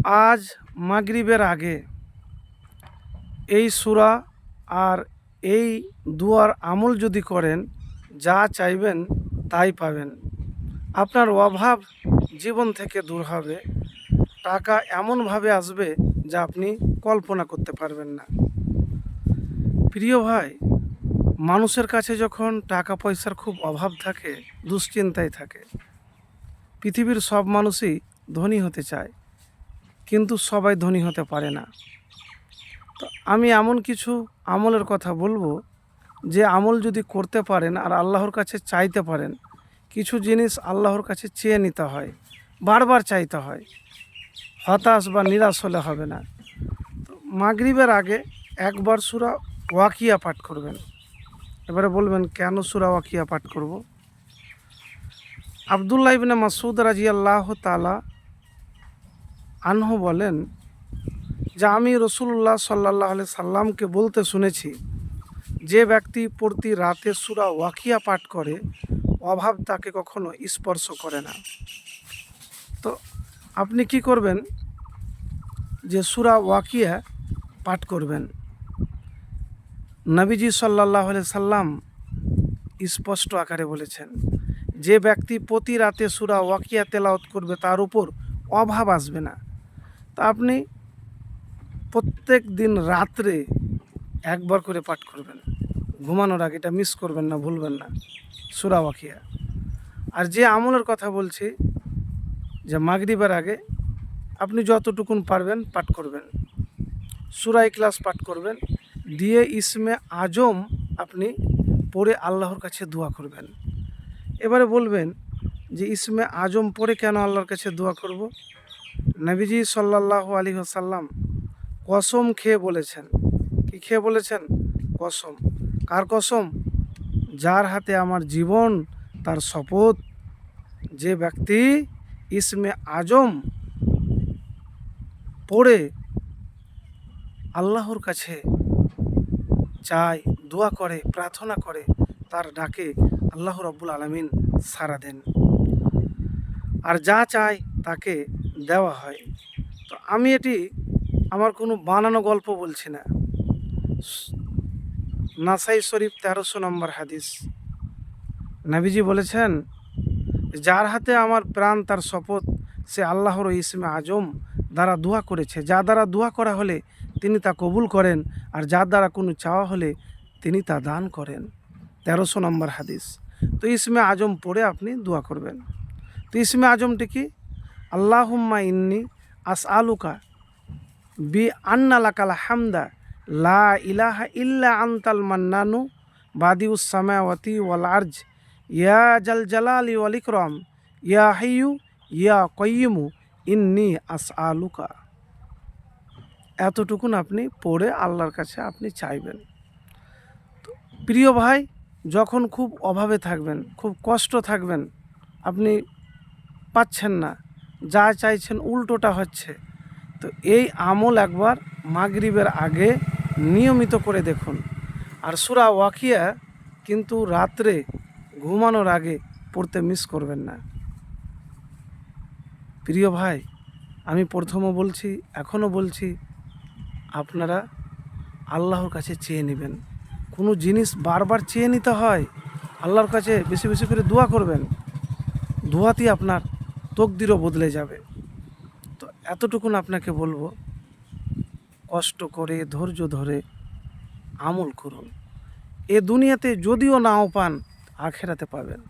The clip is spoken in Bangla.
আজ মাগরিবের আগে এই সূরা আর এই দুয়ার আমল যদি করেন, যা চাইবেন তাই পাবেন। আপনার অভাব জীবন থেকে দূর হবে। টাকা এমনভাবে আসবে যা আপনি কল্পনা করতে পারবেন না। প্রিয় ভাই, মানুষের কাছে যখন টাকা পয়সার খুব অভাব থাকে, দুশ্চিন্তায় থাকে। পৃথিবীর সব মানুষই ধনী হতে চায়, কিন্তু সবাই ধনী হতে পারে না। তো আমি এমন কিছু আমলের কথা বলবো, যে আমল যদি করতে পারেন আর আল্লাহর কাছে চাইতে পারেন, কিছু জিনিস আল্লাহর কাছে চেয়ে নিতে হয়, বারবার চাইতে হয়, হতাশ বা নিরাশ হলে হবে না। তো মাগরিবের আগে একবার সূরা ওয়াকিয়া পাঠ করবেন। এবারে বলবেন কেন সূরা ওয়াকিয়া পাঠ করব? আব্দুল্লাহ ইবনে মাসউদ রাদিয়াল্লাহু তাআলা আনহু বলেন যে আমি রাসূলুল্লাহ সাল্লাল্লাহু আলাইহি সাল্লামকে বলতে শুনেছি, যে ব্যক্তি প্রতি রাতে সূরা ওয়াকিয়া পাঠ করে, অভাব তাকে কখনো স্পর্শ করে না। তো আপনি কি করবেন, যে সূরা ওয়াকিয়া পাঠ করবেন। নবীজি সাল্লাল্লাহু আলাইহি সাল্লাম স্পষ্ট আকারে বলেছেন, যে ব্যক্তি প্রতি রাতে সূরা ওয়াকিয়া তেলাওয়াত করবে তার উপর অভাব আসবে না। তা আপনি প্রত্যেক দিন রাত্রে একবার করে পাঠ করবেন, ঘুমানোর আগে। এটা মিস করবেন না, ভুলবেন না, সূরা ওয়াকিয়া। আর যে আমলের কথা বলছি, যে মাগরিবের আগে আপনি যতটুকুন পারবেন পাঠ করবেন। সূরা ইখলাস পাঠ করবেন, দিয়ে ইসমে আজম আপনি পড়ে আল্লাহর কাছে দোয়া করবেন। এবারে বলবেন যে ইসমে আজম পড়ে কেন আল্লাহর কাছে দোয়া করব? নবীজি সাল্লাল্লাহু আলাইহি ওয়াসাল্লাম কসম খেয়ে বলেছেন। কি খেয়ে বলেছেন? কসম। কার কসম? যার হাতে আমার জীবন, তার শপথ, যে ব্যক্তি ইসমে আজম পড়ে আল্লাহর কাছে চায়, দোয়া করে, প্রার্থনা করে, তার ডাকে আল্লাহ রাব্বুল আলামিন সাড়া দেন, আর যা চায় তাকে দেওয়া হয়। তো আমি এটি আমার কোনো বানানো গল্প বলছি না। নাসাই শরীফ 1300 নম্বর হাদিস। নবীজি বলেছেন, যার হাতে আমার প্রাণ, তার শপথ, সে আল্লাহর ইসমে আজম দ্বারা দোয়া করেছে। যা দ্বারা দোয়া করা হলে তিনি তা কবুল করেন, আর যার দ্বারা কোনো চাওয়া হলে তিনি তা দান করেন। 1300 নম্বর হাদিস। তো ইসমে আজম পড়ে আপনি দোয়া করবেন। তো ইসমে আজমটি কি? আল্লাহুম্মা ইন্নি আসআলুকা বি আন্না লাকাল হামদা লা ইলাহা ইল্লা আনতাল মান্নানু বাদিউস সামাওয়াতি ওয়াল আরজ ইয়া জাল জালালি ওয়াল ইকরাম ইয়া হাইয়ু ইয়া কাইয়্যুমু ইন্নি আসআলুকা। এতটুকুন আপনি পড়ে আল্লাহর কাছে আপনি চাইবেন। তো প্রিয় ভাই, যখন খুব অভাবে থাকবেন, খুব কষ্ট থাকবেন, আপনি পাচ্ছেন না, যা চাইছেন উল্টোটা হচ্ছে, তো এই আমল একবার মাগরিবের আগে নিয়মিত করে দেখুন। আর সূরা ওয়াকিয়া কিন্তু রাত্রে ঘুমানোর আগে পড়তে মিস করবেন না। প্রিয় ভাই, আমি প্রথমও বলছি, এখনও বলছি, আপনারা আল্লাহর কাছে চেয়ে নেবেন। কোনো জিনিস বারবার চেয়ে নিতে হয়, আল্লাহর কাছে বেশি বেশি করে দোয়া করবেন। দোয়াতেই আপনার তকদিরও বদলে যাবে। তো এতটুকুন আপনাকে বলবো, কষ্ট করে ধৈর্য ধরে আমল করুন। এ দুনিয়াতে যদিও নাও পান, আখেরাতে পাবেন।